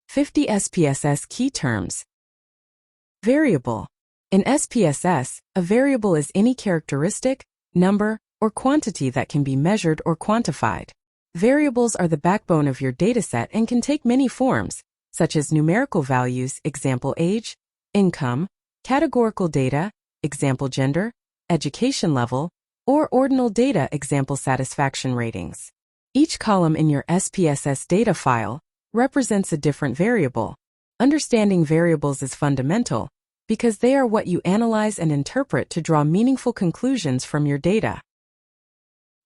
50 SPSS Key Terms. Variable. In SPSS, a variable is any characteristic, number, or quantity that can be measured or quantified. Variables are the backbone of your dataset and can take many forms, such as numerical values, example age, income, categorical data, example gender, education level, or ordinal data, example satisfaction ratings. Each column in your SPSS data file represents a different variable. Understanding variables is fundamental because they are what you analyze and interpret to draw meaningful conclusions from your data.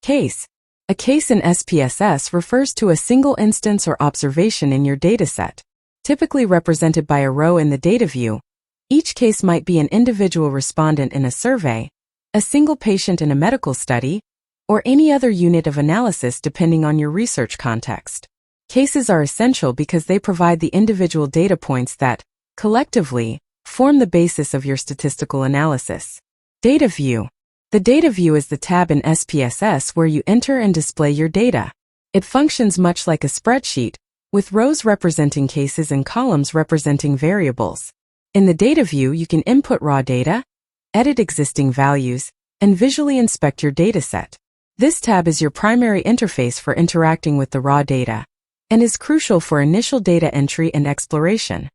Case. A case in SPSS refers to a single instance or observation in your dataset, typically represented by a row in the data view. Each case might be an individual respondent in a survey, a single patient in a medical study, or any other unit of analysis depending on your research context. Cases are essential because they provide the individual data points that, collectively, form the basis of your statistical analysis. Data view. The data view is the tab in SPSS where you enter and display your data. It functions much like a spreadsheet, with rows representing cases and columns representing variables. In the data view, you can input raw data, edit existing values, and visually inspect your dataset. This tab is your primary interface for interacting with the raw data and is crucial for initial data entry and exploration.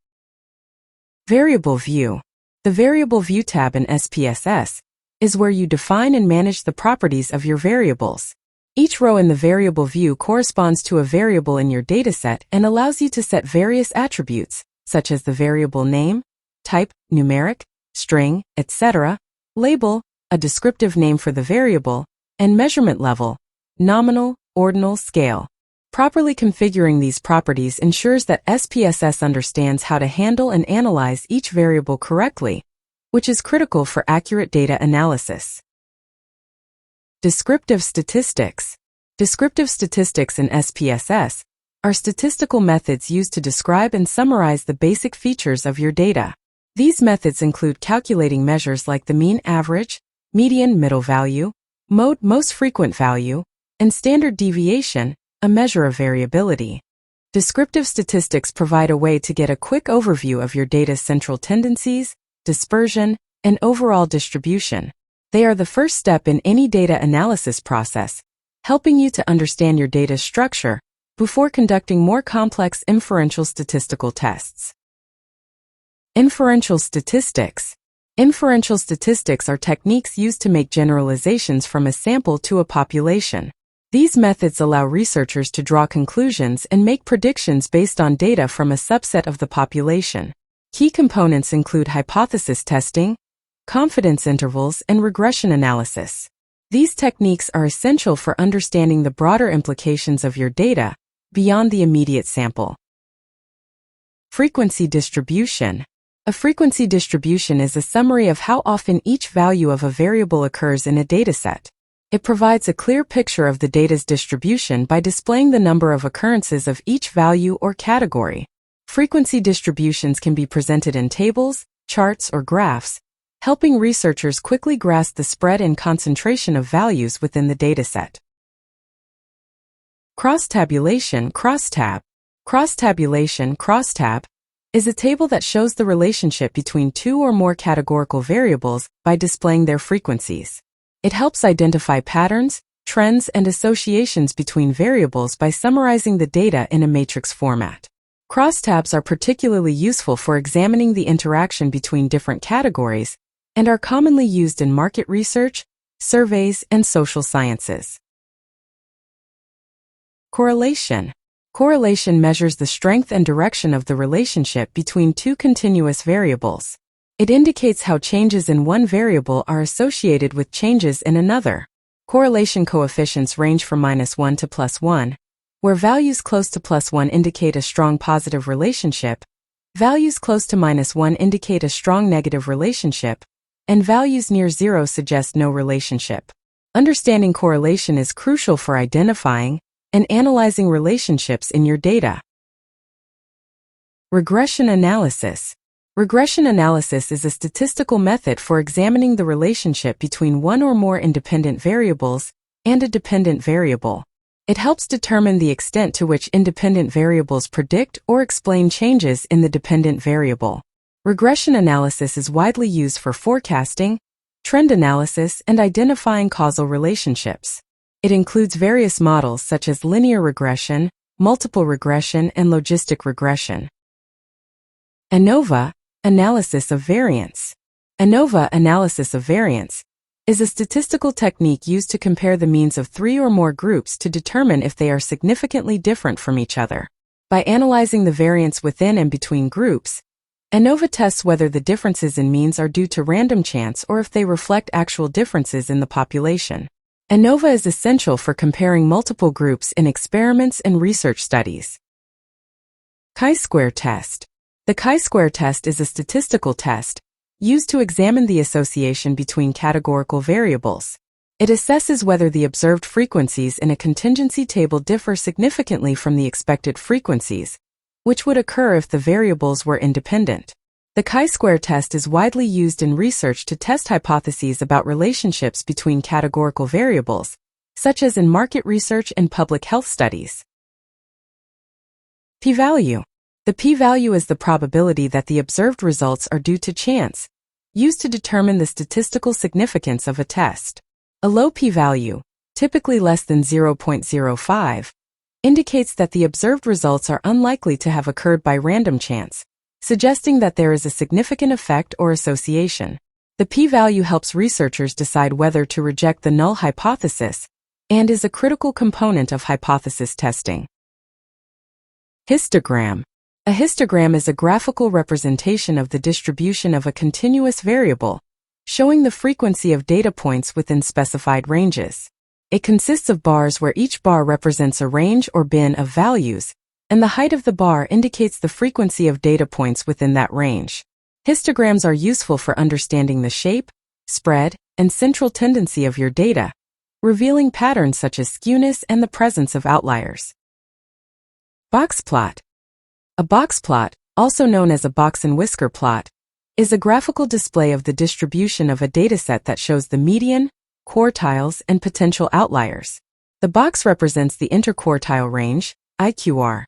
Variable view. The Variable View tab in SPSS is where you define and manage the properties of your variables. Each row in the variable view corresponds to a variable in your dataset and allows you to set various attributes, such as the variable name, type, numeric, string, etc., label, a descriptive name for the variable, and measurement level, nominal, ordinal, scale. Properly configuring these properties ensures that SPSS understands how to handle and analyze each variable correctly, which is critical for accurate data analysis. Descriptive statistics. Descriptive statistics in SPSS are statistical methods used to describe and summarize the basic features of your data. These methods include calculating measures like the mean average, median middle value, mode most frequent value, and standard deviation, a measure of variability. Descriptive statistics provide a way to get a quick overview of your data's central tendencies, dispersion, and overall distribution. They are the first step in any data analysis process, helping you to understand your data's structure before conducting more complex inferential statistical tests. Inferential statistics. Inferential statistics are techniques used to make generalizations from a sample to a population. These methods allow researchers to draw conclusions and make predictions based on data from a subset of the population. Key components include hypothesis testing, confidence intervals, and regression analysis. These techniques are essential for understanding the broader implications of your data beyond the immediate sample. Frequency distribution. A frequency distribution is a summary of how often each value of a variable occurs in a dataset. It provides a clear picture of the data's distribution by displaying the number of occurrences of each value or category. Frequency distributions can be presented in tables, charts, or graphs, helping researchers quickly grasp the spread and concentration of values within the dataset. Cross-tabulation, crosstab. Cross-tabulation, crosstab, is a table that shows the relationship between two or more categorical variables by displaying their frequencies. It helps identify patterns, trends, and associations between variables by summarizing the data in a matrix format. Crosstabs are particularly useful for examining the interaction between different categories and are commonly used in market research, surveys, and social sciences. Correlation. Correlation measures the strength and direction of the relationship between two continuous variables. It indicates how changes in one variable are associated with changes in another. Correlation coefficients range from -1 to +1, where values close to +1 indicate a strong positive relationship, values close to -1 indicate a strong negative relationship, and values near 0 suggest no relationship. Understanding correlation is crucial for identifying and analyzing relationships in your data. Regression analysis. Regression analysis is a statistical method for examining the relationship between one or more independent variables and a dependent variable. It helps determine the extent to which independent variables predict or explain changes in the dependent variable. Regression analysis is widely used for forecasting, trend analysis, and identifying causal relationships. It includes various models such as linear regression, multiple regression, and logistic regression. ANOVA, analysis of variance. ANOVA, analysis of variance, is a statistical technique used to compare the means of 3 or more groups to determine if they are significantly different from each other. By analyzing the variance within and between groups, ANOVA tests whether the differences in means are due to random chance or if they reflect actual differences in the population. ANOVA is essential for comparing multiple groups in experiments and research studies. Chi-square test. The chi-square test is a statistical test used to examine the association between categorical variables. It assesses whether the observed frequencies in a contingency table differ significantly from the expected frequencies, which would occur if the variables were independent. The chi-square test is widely used in research to test hypotheses about relationships between categorical variables, such as in market research and public health studies. P-value. The p-value is the probability that the observed results are due to chance, used to determine the statistical significance of a test. A low p-value, typically less than 0.05, indicates that the observed results are unlikely to have occurred by random chance, suggesting that there is a significant effect or association. The p-value helps researchers decide whether to reject the null hypothesis and is a critical component of hypothesis testing. Histogram. A histogram is a graphical representation of the distribution of a continuous variable, showing the frequency of data points within specified ranges. It consists of bars where each bar represents a range or bin of values, and the height of the bar indicates the frequency of data points within that range. Histograms are useful for understanding the shape, spread, and central tendency of your data, revealing patterns such as skewness and the presence of outliers. Box plot. A box plot, also known as a box and whisker plot, is a graphical display of the distribution of a dataset that shows the median, quartiles, and potential outliers. The box represents the interquartile range, IQR,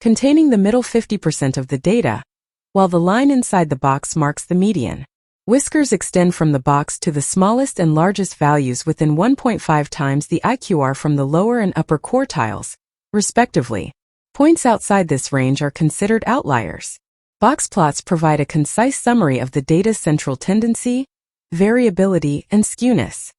containing the middle 50% of the data, while the line inside the box marks the median. Whiskers extend from the box to the smallest and largest values within 1.5 times the IQR from the lower and upper quartiles, respectively. Points outside this range are considered outliers. Box plots provide a concise summary of the data's central tendency, variability, and skewness.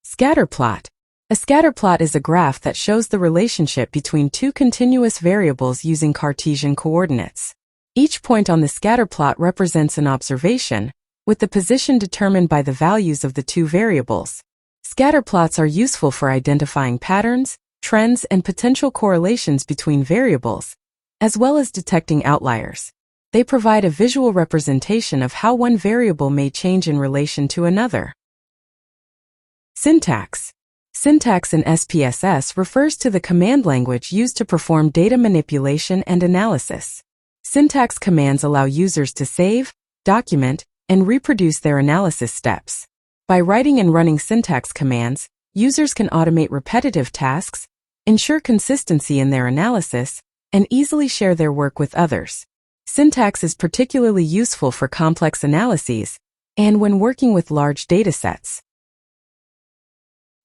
Scatter plot. A scatter plot is a graph that shows the relationship between two continuous variables using Cartesian coordinates. Each point on the scatter plot represents an observation, with the position determined by the values of the two variables. Scatter plots are useful for identifying patterns, trends, and potential correlations between variables, as well as detecting outliers. They provide a visual representation of how one variable may change in relation to another. Syntax. Syntax in SPSS refers to the command language used to perform data manipulation and analysis. Syntax commands allow users to save, document, and reproduce their analysis steps. By writing and running syntax commands, users can automate repetitive tasks, ensure consistency in their analysis, and easily share their work with others. Syntax is particularly useful for complex analyses and when working with large datasets.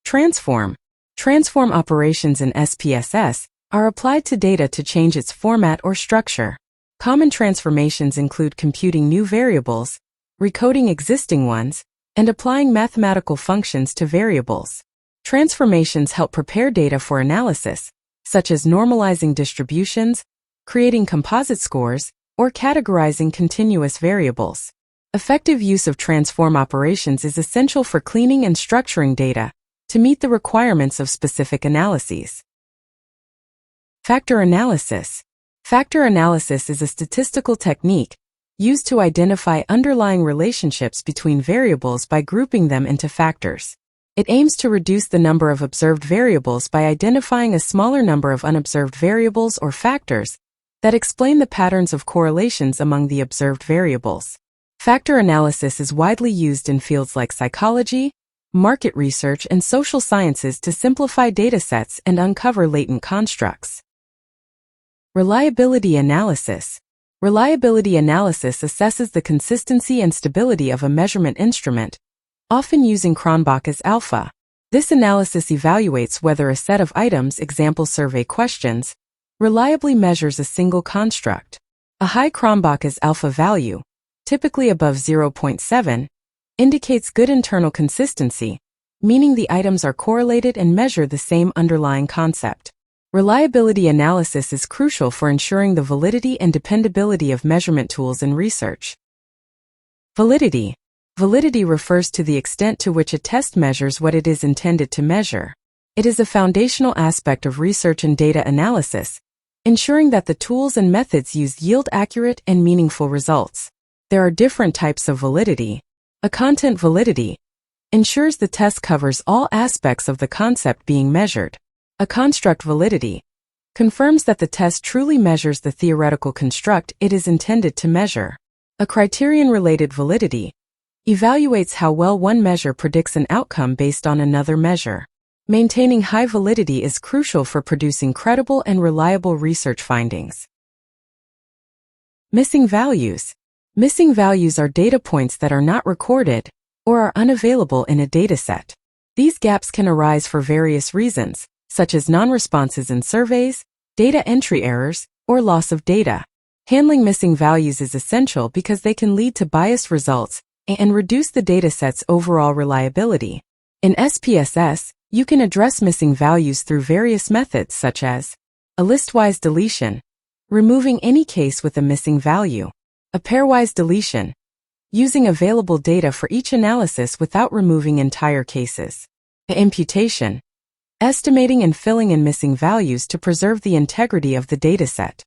Transform. Transform operations in SPSS are applied to data to change its format or structure. Common transformations include computing new variables, recoding existing ones, and applying mathematical functions to variables. Transformations help prepare data for analysis, such as normalizing distributions, creating composite scores, or categorizing continuous variables. Effective use of transform operations is essential for cleaning and structuring data to meet the requirements of specific analyses. Factor analysis. Factor analysis is a statistical technique used to identify underlying relationships between variables by grouping them into factors. It aims to reduce the number of observed variables by identifying a smaller number of unobserved variables or factors that explain the patterns of correlations among the observed variables. Factor analysis is widely used in fields like psychology, market research, and social sciences to simplify datasets and uncover latent constructs. Reliability analysis. Reliability analysis assesses the consistency and stability of a measurement instrument, often using Cronbach's alpha. This analysis evaluates whether a set of items, example survey questions, reliably measures a single construct. A high Cronbach's alpha value, typically above 0.7, indicates good internal consistency, meaning the items are correlated and measure the same underlying concept. Reliability analysis is crucial for ensuring the validity and dependability of measurement tools in research. Validity. Validity refers to the extent to which a test measures what it is intended to measure. It is a foundational aspect of research and data analysis, ensuring that the tools and methods used yield accurate and meaningful results. There are different types of validity. A content validity ensures the test covers all aspects of the concept being measured. A construct validity confirms that the test truly measures the theoretical construct it is intended to measure. A criterion-related validity evaluates how well one measure predicts an outcome based on another measure. Maintaining high validity is crucial for producing credible and reliable research findings. Missing values. Missing values are data points that are not recorded or are unavailable in a dataset. These gaps can arise for various reasons, such as non-responses in surveys, data entry errors, or loss of data. Handling missing values is essential because they can lead to biased results and reduce the dataset's overall reliability. In SPSS, you can address missing values through various methods such as a listwise deletion, removing any case with a missing value, a pairwise deletion, using available data for each analysis without removing entire cases, imputation, estimating and filling in missing values to preserve the integrity of the dataset.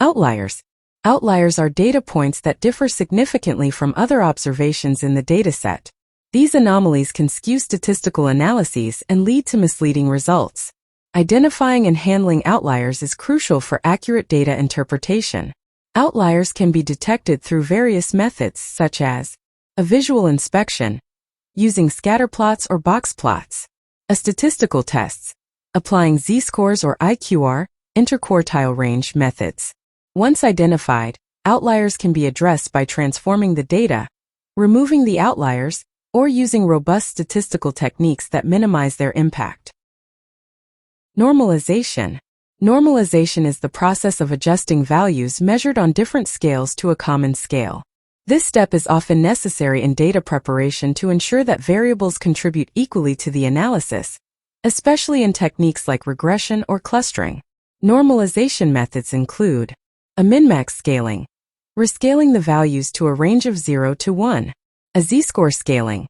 Outliers. Outliers are data points that differ significantly from other observations in the dataset. These anomalies can skew statistical analyses and lead to misleading results. Identifying and handling outliers is crucial for accurate data interpretation. Outliers can be detected through various methods such as a visual inspection, using scatterplots or box plots, a statistical tests, applying z-scores or IQR, interquartile range methods. Once identified, outliers can be addressed by transforming the data, removing the outliers, or using robust statistical techniques that minimize their impact. Normalization. Normalization is the process of adjusting values measured on different scales to a common scale. This step is often necessary in data preparation to ensure that variables contribute equally to the analysis, especially in techniques like regression or clustering. Normalization methods include a min-max scaling, rescaling the values to a range of 0 to 1, a z-score scaling,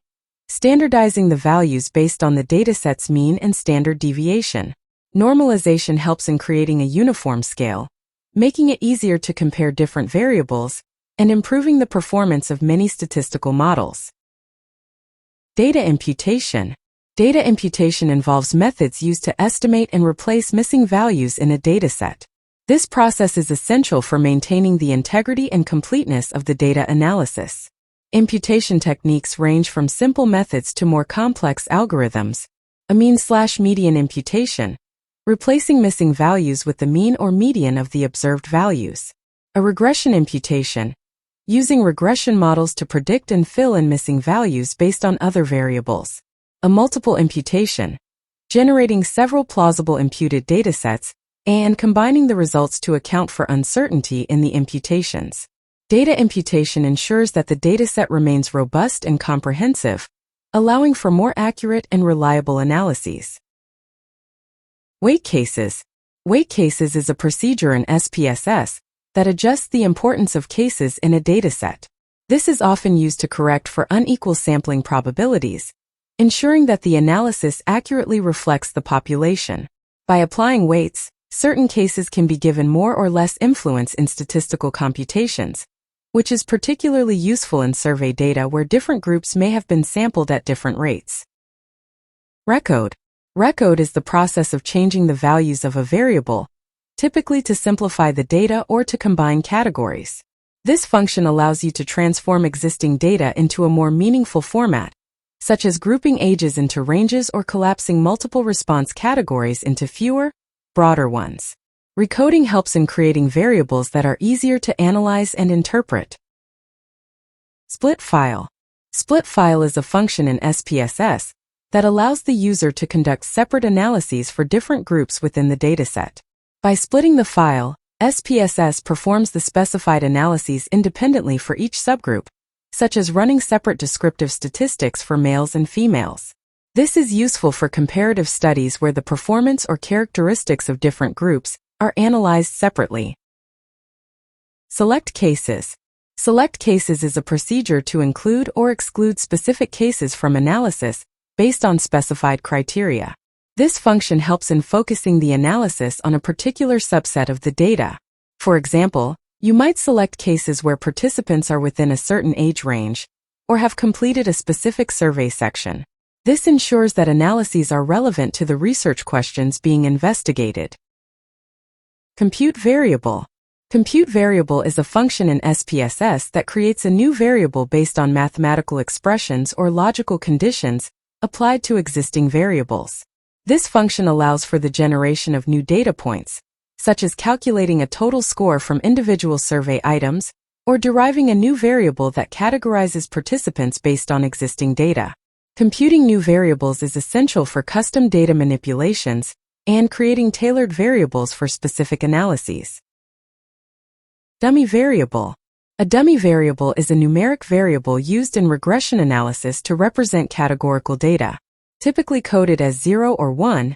standardizing the values based on the dataset's mean and standard deviation. Normalization helps in creating a uniform scale, making it easier to compare different variables, and improving the performance of many statistical models. Data imputation. Data imputation involves methods used to estimate and replace missing values in a dataset. This process is essential for maintaining the integrity and completeness of the data analysis. Imputation techniques range from simple methods to more complex algorithms. A mean/median imputation, replacing missing values with the mean or median of the observed values. A regression imputation, using regression models to predict and fill in missing values based on other variables. A multiple imputation, generating several plausible imputed datasets and combining the results to account for uncertainty in the imputations. Data imputation ensures that the dataset remains robust and comprehensive, allowing for more accurate and reliable analyses. Weight cases. Weight cases is a procedure in SPSS that adjusts the importance of cases in a dataset. This is often used to correct for unequal sampling probabilities, ensuring that the analysis accurately reflects the population. By applying weights, certain cases can be given more or less influence in statistical computations, which is particularly useful in survey data where different groups may have been sampled at different rates. Recode. Recode is the process of changing the values of a variable, typically to simplify the data or to combine categories. This function allows you to transform existing data into a more meaningful format, such as grouping ages into ranges or collapsing multiple response categories into fewer, broader ones. Recoding helps in creating variables that are easier to analyze and interpret. Split file. Split file is a function in SPSS that allows the user to conduct separate analyses for different groups within the dataset. By splitting the file, SPSS performs the specified analyses independently for each subgroup, such as running separate descriptive statistics for males and females. This is useful for comparative studies where the performance or characteristics of different groups are analyzed separately. Select cases. Select cases is a procedure to include or exclude specific cases from analysis based on specified criteria. This function helps in focusing the analysis on a particular subset of the data. For example, you might select cases where participants are within a certain age range or have completed a specific survey section. This ensures that analyses are relevant to the research questions being investigated. Compute variable. Compute variable is a function in SPSS that creates a new variable based on mathematical expressions or logical conditions applied to existing variables. This function allows for the generation of new data points, such as calculating a total score from individual survey items or deriving a new variable that categorizes participants based on existing data. Computing new variables is essential for custom data manipulations and creating tailored variables for specific analyses. Dummy variable. A dummy variable is a numeric variable used in regression analysis to represent categorical data. Typically coded as 0 or 1,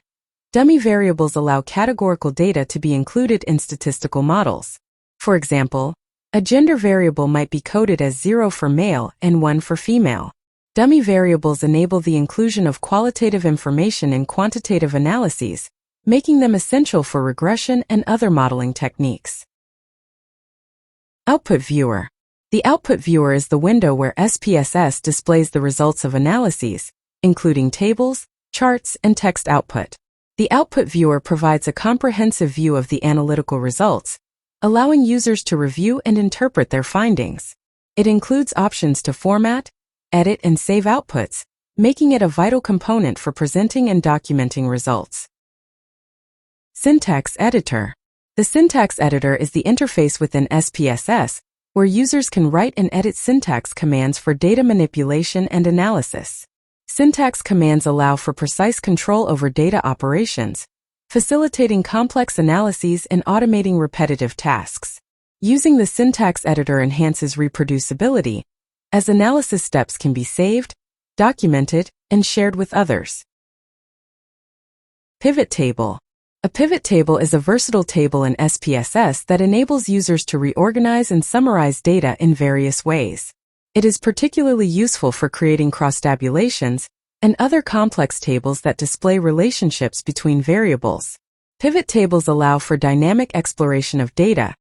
dummy variables allow categorical data to be included in statistical models. For example, a gender variable might be coded as 0 for male and 1 for female. Dummy variables enable the inclusion of qualitative information in quantitative analyses, making them essential for regression and other modeling techniques. Output viewer. The output viewer is the window where SPSS displays the results of analyses, including tables, charts, and text output. The output viewer provides a comprehensive view of the analytical results, allowing users to review and interpret their findings. It includes options to format, edit, and save outputs, making it a vital component for presenting and documenting results. Syntax editor. The syntax editor is the interface within SPSS where users can write and edit syntax commands for data manipulation and analysis. Syntax commands allow for precise control over data operations, facilitating complex analyses and automating repetitive tasks. Using the syntax editor enhances reproducibility, as analysis steps can be saved, documented, and shared with others. Pivot table. A pivot table is a versatile table in SPSS that enables users to reorganize and summarize data in various ways. It is particularly useful for creating cross-tabulations and other complex tables that display relationships between variables. Pivot tables allow for dynamic exploration of data,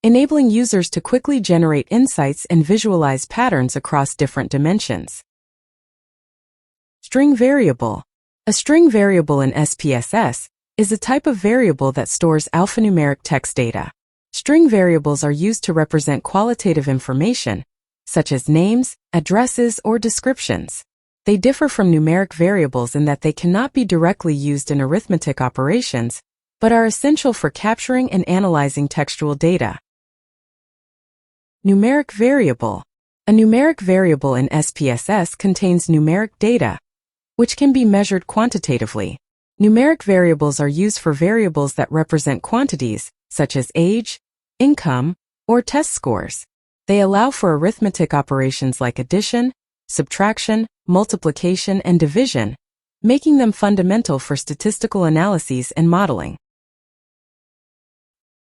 enabling users to quickly generate insights and visualize patterns across different dimensions. String variable. A string variable in SPSS is a type of variable that stores alphanumeric text data. String variables are used to represent qualitative information, such as names, addresses, or descriptions. They differ from numeric variables in that they cannot be directly used in arithmetic operations, but are essential for capturing and analyzing textual data. Numeric variable. A numeric variable in SPSS contains numeric data, which can be measured quantitatively. Numeric variables are used for variables that represent quantities, such as age, income, or test scores. They allow for arithmetic operations like addition, subtraction, multiplication, and division, making them fundamental for statistical analyses and modeling.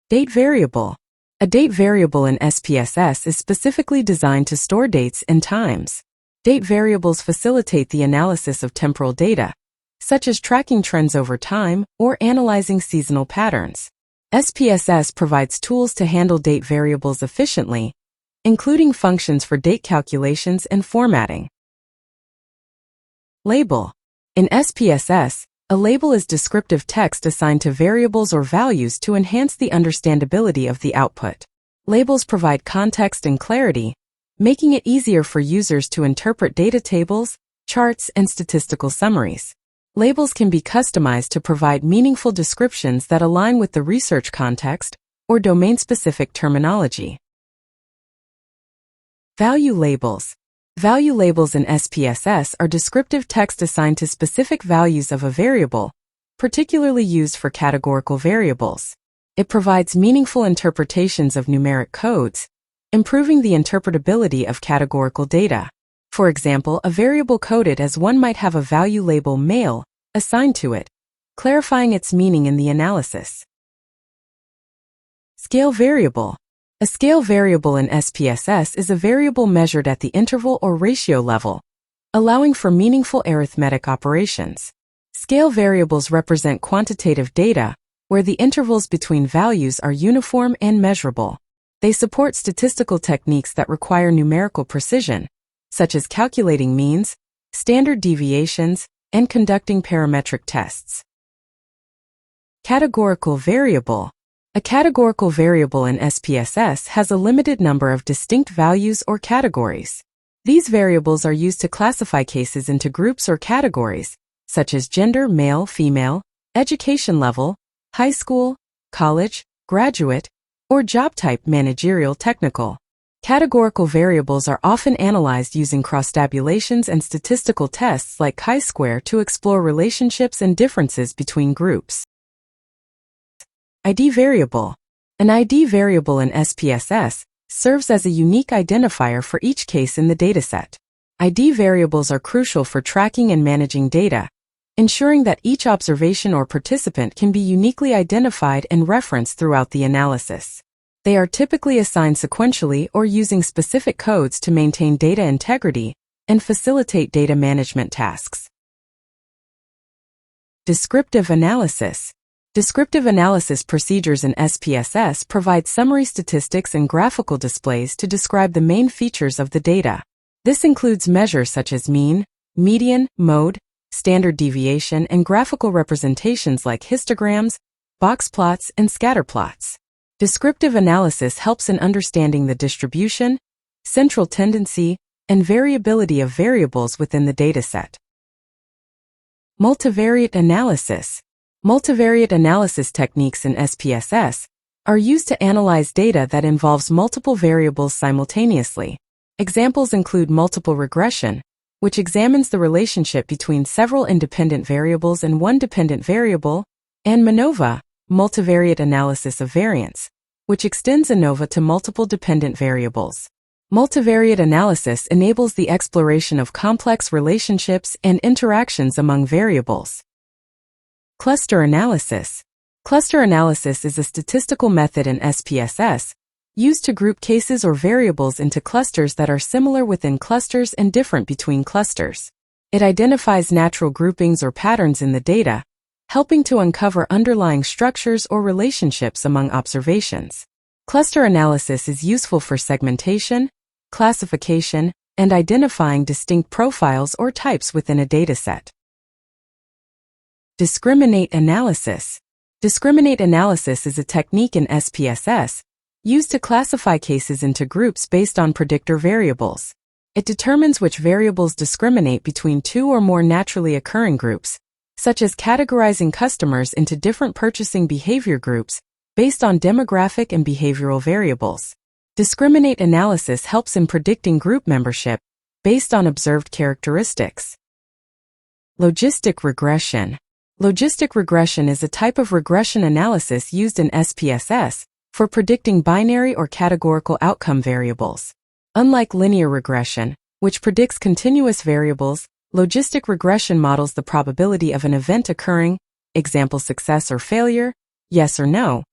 Date variable. A date variable in SPSS is specifically designed to store dates and times. Date variables facilitate the analysis of temporal data, such as tracking trends over time or analyzing seasonal patterns. SPSS provides tools to handle date variables efficiently, including functions for date calculations and formatting. Label. In SPSS, a label is descriptive text assigned to variables or values to enhance the understandability of the output. Labels provide context and clarity, making it easier for users to interpret data tables, charts, and statistical summaries. Labels can be customized to provide meaningful descriptions that align with the research context or domain-specific terminology. Value labels. Value labels in SPSS are descriptive text assigned to specific values of a variable, particularly used for categorical variables. It provides meaningful interpretations of numeric codes, improving the interpretability of categorical data. For example, a variable coded as 1 might have a value label male assigned to it, clarifying its meaning in the analysis. Scale variable. A scale variable in SPSS is a variable measured at the interval or ratio level, allowing for meaningful arithmetic operations. Scale variables represent quantitative data, where the intervals between values are uniform and measurable. They support statistical techniques that require numerical precision, such as calculating means, standard deviations, and conducting parametric tests. Categorical variable. A categorical variable in SPSS has a limited number of distinct values or categories. These variables are used to classify cases into groups or categories, such as gender, male, female, education level, high school, college, graduate, or job type, managerial, technical. Categorical variables are often analyzed using cross-tabulations and statistical tests like chi-square to explore relationships and differences between groups. ID variable. An ID variable in SPSS serves as a unique identifier for each case in the dataset. ID variables are crucial for tracking and managing data, ensuring that each observation or participant can be uniquely identified and referenced throughout the analysis. They are typically assigned sequentially or using specific codes to maintain data integrity and facilitate data management tasks. Descriptive analysis. Descriptive analysis procedures in SPSS provide summary statistics and graphical displays to describe the main features of the data. This includes measures such as mean, median, mode, standard deviation, and graphical representations like histograms, box plots, and scatter plots. Descriptive analysis helps in understanding the distribution, central tendency, and variability of variables within the dataset. Multivariate analysis. Multivariate analysis techniques in SPSS are used to analyze data that involves multiple variables simultaneously. Examples include multiple regression, which examines the relationship between several independent variables and one dependent variable, and MANOVA, multivariate analysis of variance, which extends ANOVA to multiple dependent variables. Multivariate analysis enables the exploration of complex relationships and interactions among variables. Cluster analysis. Cluster analysis is a statistical method in SPSS used to group cases or variables into clusters that are similar within clusters and different between clusters. It identifies natural groupings or patterns in the data, helping to uncover underlying structures or relationships among observations. Cluster analysis is useful for segmentation, classification, and identifying distinct profiles or types within a dataset. Discriminate analysis. Discriminate analysis is a technique in SPSS used to classify cases into groups based on predictor variables. It determines which variables discriminate between two or more naturally occurring groups, such as categorizing customers into different purchasing behavior groups based on demographic and behavioral variables. Discriminate analysis helps in predicting group membership based on observed characteristics. Logistic regression. Logistic regression is a type of regression analysis used in SPSS for predicting binary or categorical outcome variables. Unlike linear regression, which predicts continuous variables, logistic regression models the probability of an event occurring, example success or failure, yes or no,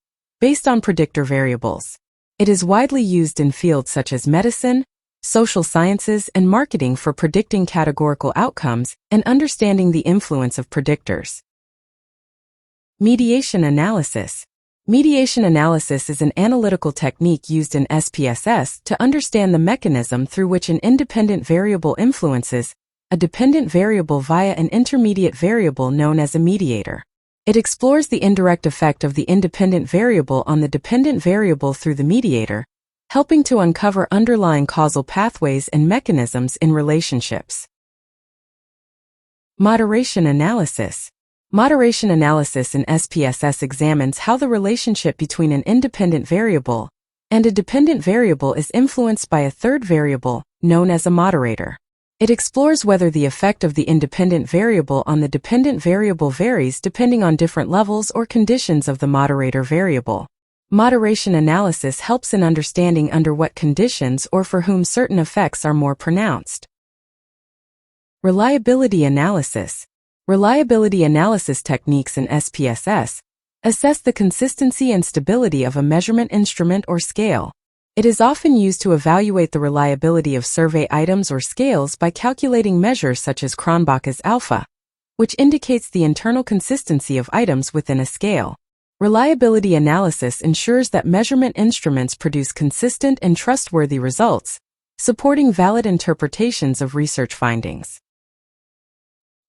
based on predictor variables. It is widely used in fields such as medicine, social sciences, and marketing for predicting categorical outcomes and understanding the influence of predictors. Mediation analysis. Mediation analysis is an analytical technique used in SPSS to understand the mechanism through which an independent variable influences a dependent variable via an intermediate variable known as a mediator. It explores the indirect effect of the independent variable on the dependent variable through the mediator, helping to uncover underlying causal pathways and mechanisms in relationships. Moderation analysis. Moderation analysis in SPSS examines how the relationship between an independent variable and a dependent variable is influenced by a third variable, known as a moderator. It explores whether the effect of the independent variable on the dependent variable varies depending on different levels or conditions of the moderator variable. Moderation analysis helps in understanding under what conditions or for whom certain effects are more pronounced. Reliability analysis. Reliability analysis techniques in SPSS assess the consistency and stability of a measurement instrument or scale. It is often used to evaluate the reliability of survey items or scales by calculating measures such as Cronbach's alpha, which indicates the internal consistency of items within a scale. Reliability analysis ensures that measurement instruments produce consistent and trustworthy results, supporting valid interpretations of research findings.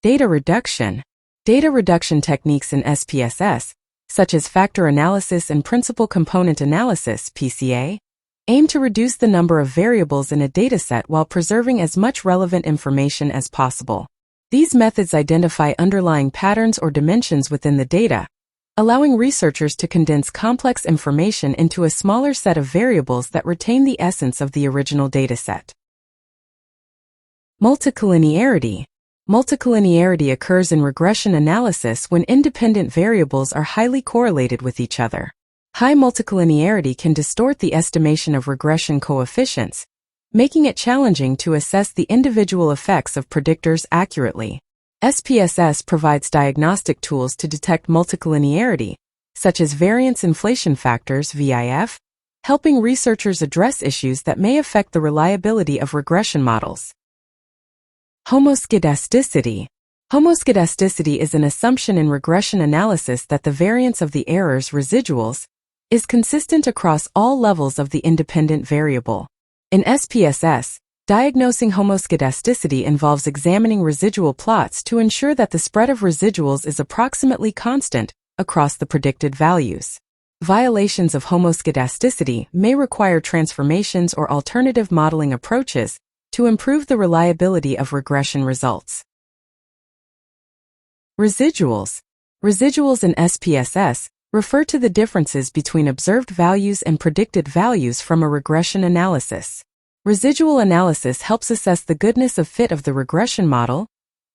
Data reduction. Data reduction techniques in SPSS, such as factor analysis and principal component analysis (PCA), aim to reduce the number of variables in a dataset while preserving as much relevant information as possible. These methods identify underlying patterns or dimensions within the data, allowing researchers to condense complex information into a smaller set of variables that retain the essence of the original dataset. Multicollinearity. Multicollinearity occurs in regression analysis when independent variables are highly correlated with each other. High multicollinearity can distort the estimation of regression coefficients, making it challenging to assess the individual effects of predictors accurately. SPSS provides diagnostic tools to detect multicollinearity, such as variance inflation factors (VIF), helping researchers address issues that may affect the reliability of regression models. Homoscedasticity. Homoscedasticity is an assumption in regression analysis that the variance of the error's residuals is consistent across all levels of the independent variable. In SPSS, diagnosing homoscedasticity involves examining residual plots to ensure that the spread of residuals is approximately constant across the predicted values. Violations of homoscedasticity may require transformations or alternative modeling approaches to improve the reliability of regression results. Residuals. Residuals in SPSS refer to the differences between observed values and predicted values from a regression analysis. Residual analysis helps assess the goodness of fit of the regression model,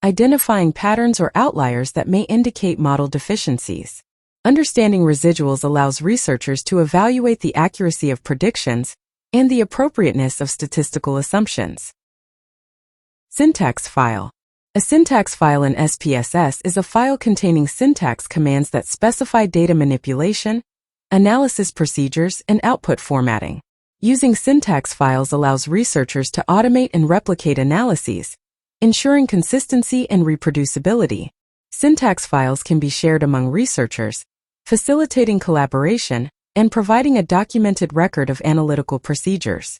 identifying patterns or outliers that may indicate model deficiencies. Understanding residuals allows researchers to evaluate the accuracy of predictions and the appropriateness of statistical assumptions. Syntax file. A syntax file in SPSS is a file containing syntax commands that specify data manipulation, analysis procedures, and output formatting. Using syntax files allows researchers to automate and replicate analyses, ensuring consistency and reproducibility. Syntax files can be shared among researchers, facilitating collaboration and providing a documented record of analytical procedures.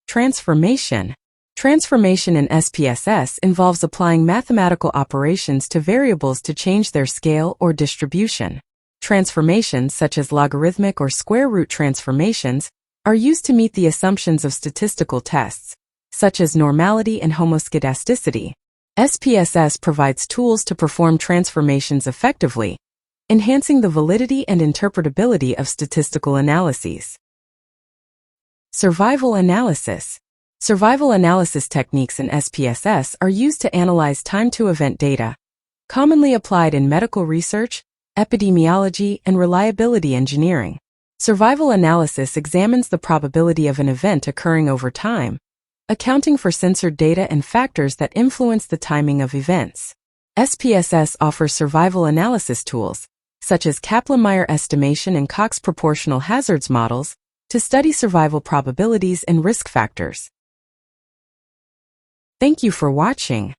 Transformation. Transformation in SPSS involves applying mathematical operations to variables to change their scale or distribution. Transformations such as logarithmic or square root transformations are used to meet the assumptions of statistical tests, such as normality and homoscedasticity. SPSS provides tools to perform transformations effectively, enhancing the validity and interpretability of statistical analyses. Survival analysis. Survival analysis techniques in SPSS are used to analyze time-to-event data, commonly applied in medical research, epidemiology, and reliability engineering. Survival analysis examines the probability of an event occurring over time, accounting for censored data and factors that influence the timing of events. SPSS offers survival analysis tools, such as Kaplan-Meier estimation and Cox proportional hazards models, to study survival probabilities and risk factors. Thank you for watching.